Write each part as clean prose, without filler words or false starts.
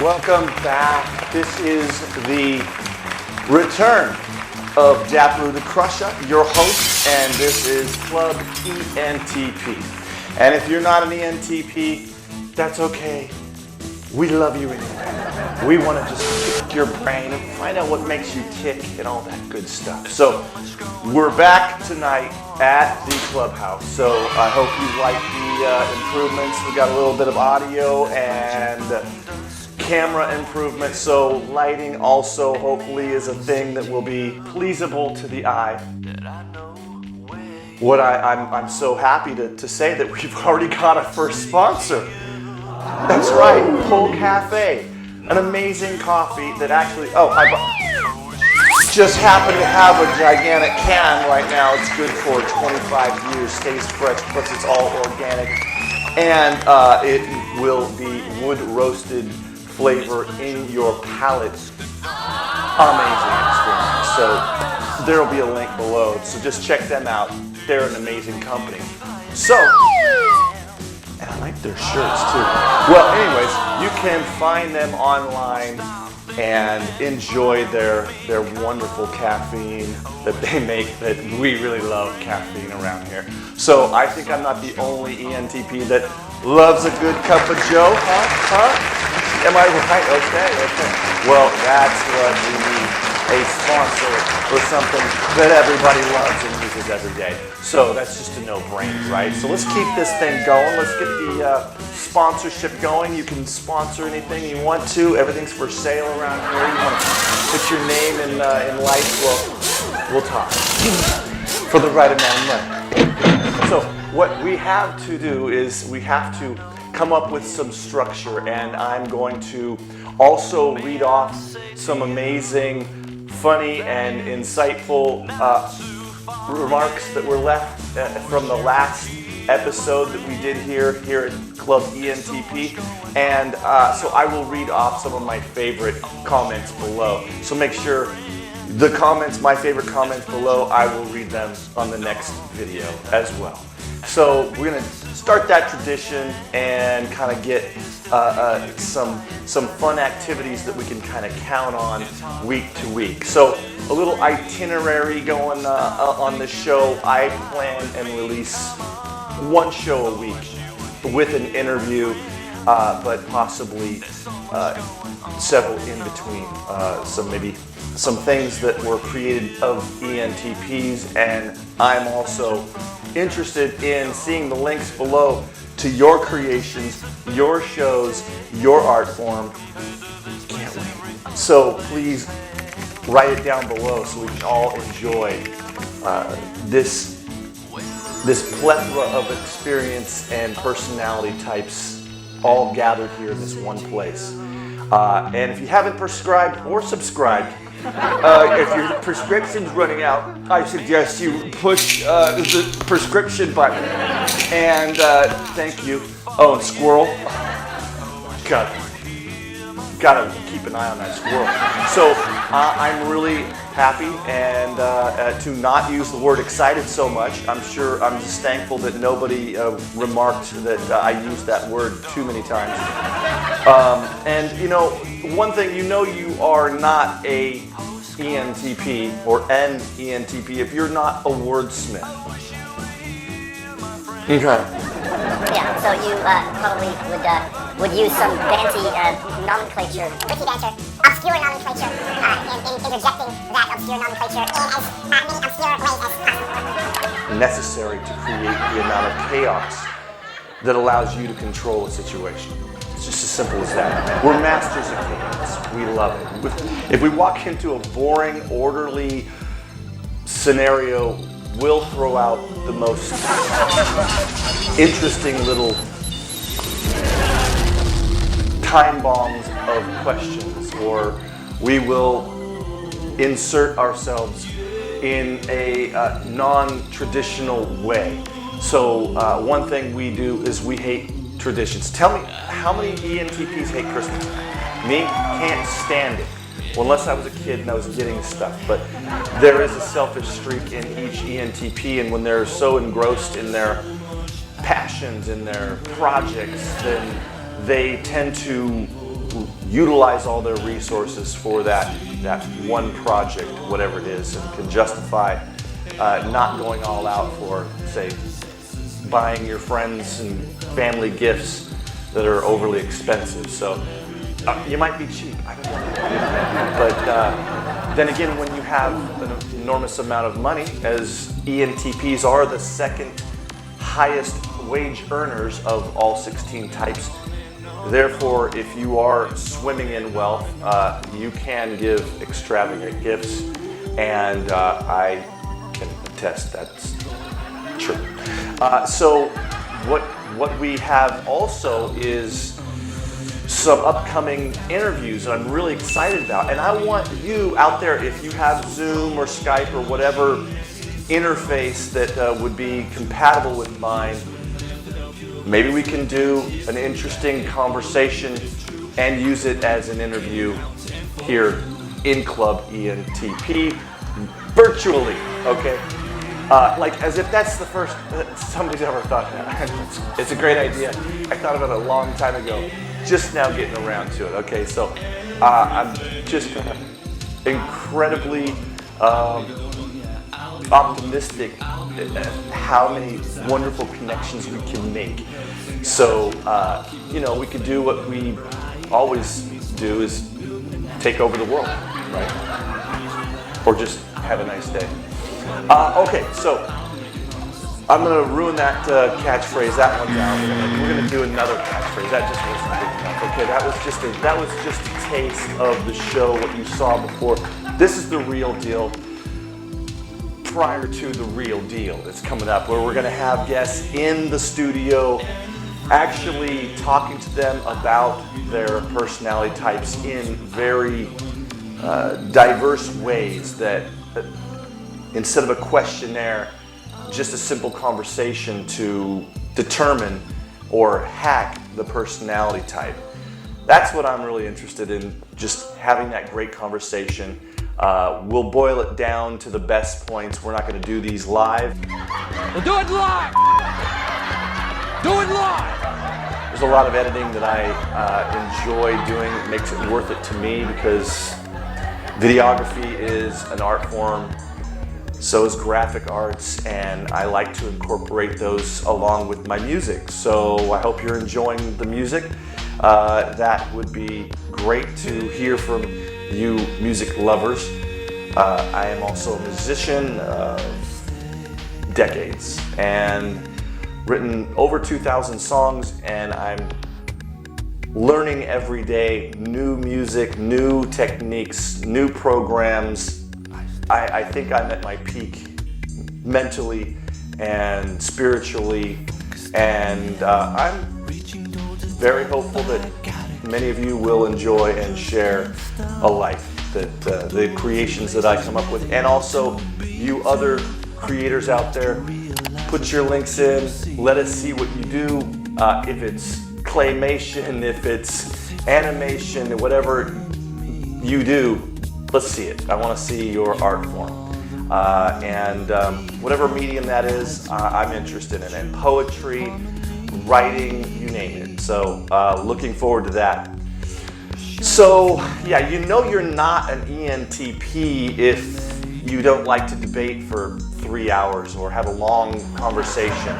Welcome back. This is the return of DAPARU da CRUSHA, your host, and this is Club ENTP. And if you're not an ENTP, that's okay. We love you anyway. We want to just pick your brain and find out what makes you tick and all that good stuff. So we're back tonight at the clubhouse. So I hope you like the improvements. We got a little bit of audio and camera improvements. So lighting also hopefully is a thing that will be pleasable to the eye. What I'm so happy to say that we've already got a first sponsor. That's right, Pole Cafe, an amazing coffee that actually, I just happen to have a gigantic can right now. It's good for 25 years, stays fresh, plus it's all organic, and it will be wood roasted flavor in your palate. Amazing experience. So there will be a link below, so just check them out. They're an amazing company. So, and I like their shirts too. Well, anyways, you can find them online and enjoy their wonderful caffeine that they make, that we really love caffeine around here. So I think I'm not the only ENTP that loves a good cup of joe, huh? Am I right? Okay. Well, that's what we need, a sponsor for something that everybody loves and uses every day. So that's just a no-brainer, right? So let's keep this thing going. Let's get the sponsorship going. You can sponsor anything you want to. Everything's for sale around here. You want to put your name in lights? Well, we'll talk for the right amount of money. So what we have to do is we have to come up with some structure, and I'm going to also read off some amazing, funny, and insightful remarks that were left from the last episode that we did here at Club ENTP, and so I will read off some of my favorite comments below. So make sure the comments, my favorite comments below, I will read them on the next video as well. So we're going to start that tradition and kind of get some fun activities that we can kind of count on week to week. So a little itinerary going on the show. I plan and release one show a week with an interview, but possibly several in between. Maybe some things that were created of ENTPs, and I'm also interested in seeing the links below to your creations, your shows, your art form. Can't wait. So please write it down below so we can all enjoy this plethora of experience and personality types all gathered here in this one place. And if you haven't prescribed or subscribed, if your prescription's running out, I suggest you push the prescription button. And thank you. Oh, and squirrel. Gotta keep an eye on that squirrel. So I'm really happy and to not use the word excited so much. I'm just thankful that nobody remarked that I used that word too many times. And you know, one thing, you know, you are not a ENTP or an ENTP if you're not a wordsmith. Okay. Yeah, so you probably would use some fancy nomenclature, wiki banter, obscure nomenclature, in interjecting that obscure nomenclature in as many obscure ways as possible. Necessary to create the amount of chaos that allows you to control a situation. It's just as simple as that. We're masters of chaos. We love it. If we walk into a boring, orderly scenario, we'll throw out the most interesting little time bombs of questions, or we will insert ourselves in a non-traditional way. So one thing we do is we hate traditions. Tell me, how many ENTPs hate Christmas? Me? Can't stand it. Well, unless I was a kid and I was getting stuff. But there is a selfish streak in each ENTP, and when they're so engrossed in their passions, in their projects, then they tend to utilize all their resources for that one project, whatever it is, and can justify not going all out for, say, buying your friends and family gifts that are overly expensive. So you might be cheap, I don't know. But then again, when you have an enormous amount of money, as ENTPs are the second highest wage earners of all 16 types, therefore, if you are swimming in wealth, you can give extravagant gifts, and I can attest that's true. So what we have also is some upcoming interviews that I'm really excited about, and I want you out there, if you have Zoom or Skype or whatever interface that would be compatible with mine, maybe we can do an interesting conversation and use it as an interview here in Club ENTP virtually, okay? Like as if that's the first somebody's ever thought that. It's a great idea. I thought about it a long time ago, just now getting around to it, okay? So I'm just incredibly optimistic at how many wonderful connections we can make. So, you know, we could do what we always do, is take over the world, right? Or just have a nice day. Okay, so I'm gonna ruin that catchphrase, that one down. We're gonna do another catchphrase. That just wasn't big enough. Okay, that was just a taste of the show, what you saw before. This is the real deal. Prior to the real deal that's coming up, where we're going to have guests in the studio actually talking to them about their personality types in very diverse ways, that instead of a questionnaire, just a simple conversation to determine or hack the personality type. That's what I'm really interested in, just having that great conversation. We'll boil it down to the best points. We're not going to do these live. We'll do it live! Do it live! There's a lot of editing that I enjoy doing. It makes it worth it to me, because videography is an art form, so is graphic arts, and I like to incorporate those along with my music. So I hope you're enjoying the music. That would be great to hear from you music lovers. I am also a musician of decades and written over 2,000 songs, and I'm learning every day new music, new techniques, new programs. I think I'm at my peak mentally and spiritually, and I'm very hopeful that many of you will enjoy and share alike the creations that I come up with. And also, you other creators out there, put your links in, let us see what you do. If it's claymation, if it's animation, whatever you do, let's see it. I want to see your art form. And whatever medium that is, I'm interested in it. Poetry, writing, you name it. So looking forward to that. So yeah, you know you're not an ENTP if you don't like to debate for 3 hours or have a long conversation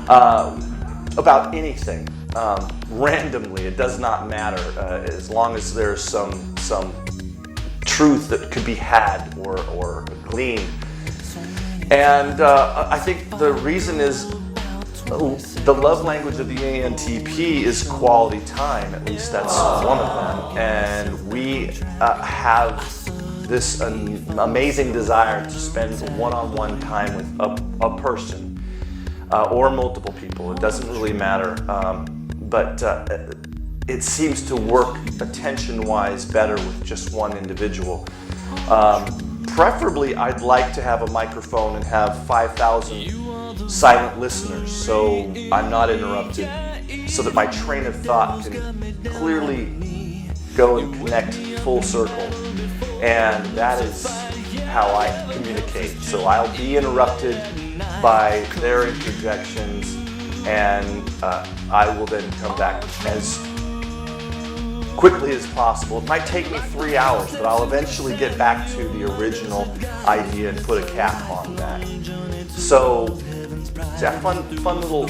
about anything randomly. It does not matter as long as there's some truth that could be had or gleaned. And I think the reason is the love language of the ENTP is quality time. At least that's one of them. And we have this amazing desire to spend one-on-one time with a person or multiple people. It doesn't really matter. But it seems to work attention-wise better with just one individual. Preferably, I'd like to have a microphone and have 5,000 silent listeners, so I'm not interrupted, so that my train of thought can clearly go and connect full circle. And that is how I communicate. So I'll be interrupted by their interjections, and I will then come back as quickly as possible. It might take me 3 hours, but I'll eventually get back to the original idea and put a cap on that. So, yeah, fun little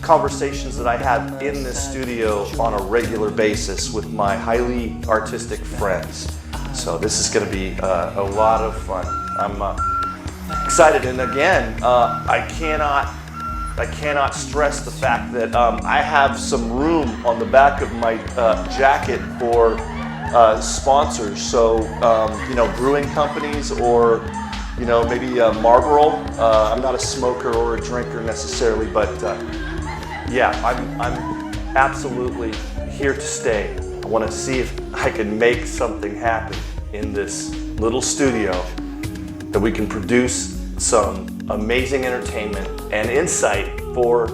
conversations that I have in this studio on a regular basis with my highly artistic friends. So this is going to be a lot of fun. I'm excited, and again, I cannot stress the fact that I have some room on the back of my jacket for sponsors. So you know, brewing companies, or you know, maybe Marlboro. I'm not a smoker or a drinker necessarily, but yeah, I'm absolutely here to stay. I want to see if I can make something happen in this little studio, that we can produce some amazing entertainment and insight for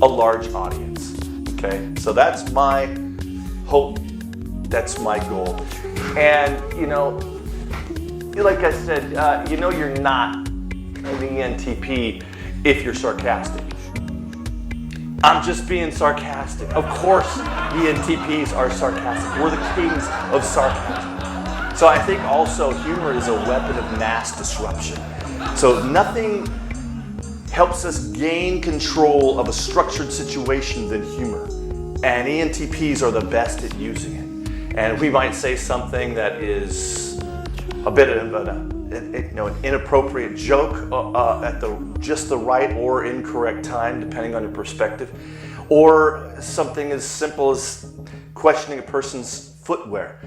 a large audience. Okay, so that's my hope, that's my goal. And you know, like I said, you know, you're not an ENTP if you're sarcastic. I'm just being sarcastic. Of course, ENTPs are sarcastic. We're the kings of sarcasm. So I think also humor is a weapon of mass disruption. So nothing helps us gain control of a structured situation than humor. And ENTPs are the best at using it. And we might say something that is a bit of an inappropriate joke at just the right or incorrect time, depending on your perspective, or something as simple as questioning a person's footwear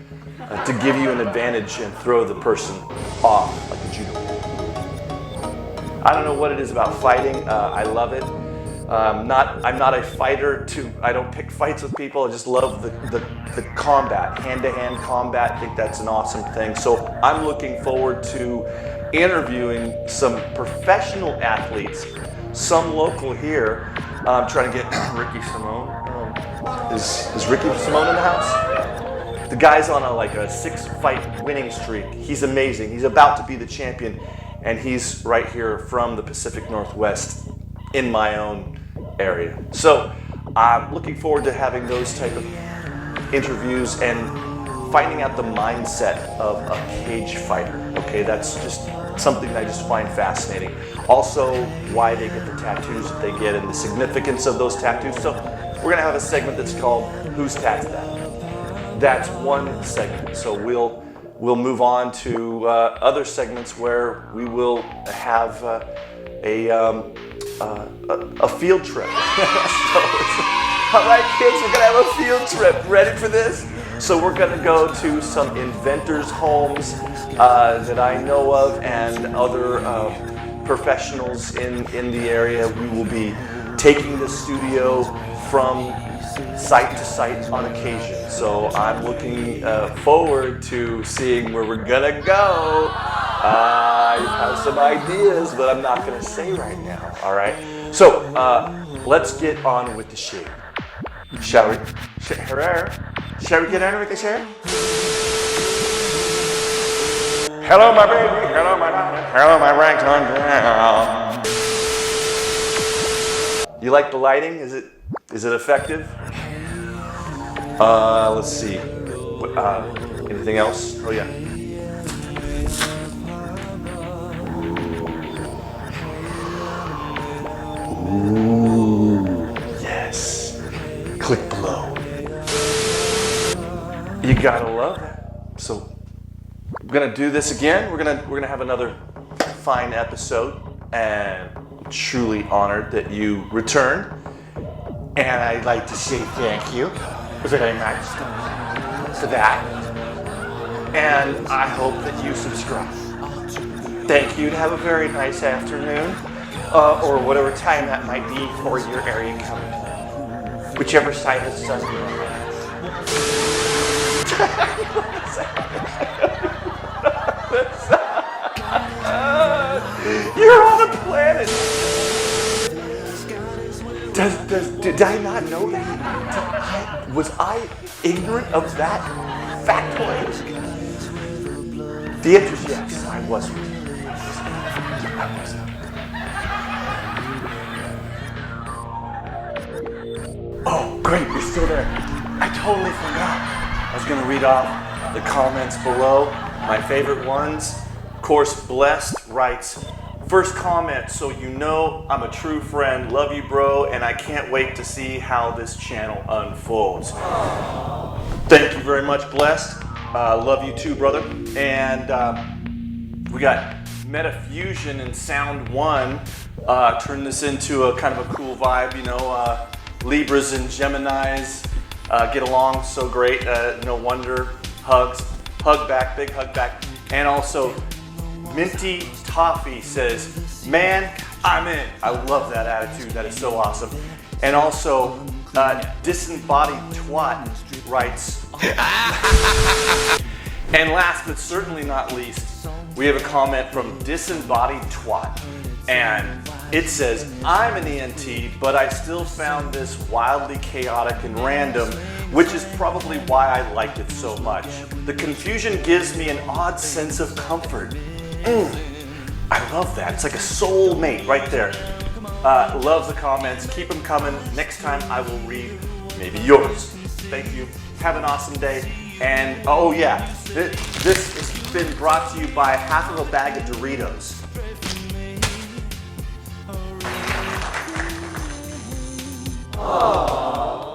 to give you an advantage and throw the person off like a judo. I don't know what it is about fighting. I love it. I'm not a fighter. I don't pick fights with people. I just love the combat, hand-to-hand combat. I think that's an awesome thing. So I'm looking forward to interviewing some professional athletes, some local here. I'm trying to get Ricky Simone. Is Ricky Simone in the house? The guy's on a 6-fight winning streak. He's amazing. He's about to be the champion, and he's right here from the Pacific Northwest in my own area. So I'm looking forward to having those type of interviews and finding out the mindset of a cage fighter. Okay, that's just something that I just find fascinating. Also, why they get the tattoos that they get and the significance of those tattoos. So we're gonna have a segment that's called Whose Tat's That? That's one segment. So we'll move on to other segments where we will have a field trip. All right, kids, we're gonna have a field trip. Ready for this? So we're gonna go to some inventors' homes that I know of, and other professionals in the area. We will be taking the studio from site to site on occasion. So I'm looking forward to seeing where we're gonna go. I have some ideas, but I'm not gonna say right now, all right? So let's get on with the show. Shall we? Shall we get on with the show? Hello, my baby. Hello, my darling. Hello, my ragtime girl. You like the lighting? Is it effective? Let's see. Anything else? Oh yeah. Ooh, yes. Click below. You gotta love it. So we're gonna do this again. We're gonna have another fine episode, and truly honored that you returned. And I'd like to say thank you very much for that. And I hope that you subscribe. Thank you, and have a very nice afternoon, or whatever time that might be for your area code. Whichever side of the sun you're on. You're on a planet. Did I not know that? Was I ignorant of that factoid? The answer is yes, I was. Oh, great, you're still there. I totally forgot. I was gonna read off the comments below. My favorite ones. Of course, Blessed writes, first comment, so you know I'm a true friend. Love you, bro, and I can't wait to see how this channel unfolds. Thank you very much, Blessed. Love you too, brother. And we got Metafusion and Sound One. Turn this into a kind of a cool vibe, you know. Libras and Geminis get along so great. No wonder. Hugs, hug back, big hug back. And also, Minty Toffee says, man, I'm in. I love that attitude. That is so awesome. And also, Disembodied Twat writes, and last but certainly not least, we have a comment from Disembodied Twat. And it says, I'm an ENT, but I still found this wildly chaotic and random, which is probably why I liked it so much. The confusion gives me an odd sense of comfort. I love that. It's like a soul mate right there. Love the comments. Keep them coming. Next time I will read maybe yours. Thank you. Have an awesome day. And oh yeah, this has been brought to you by half of a bag of Doritos.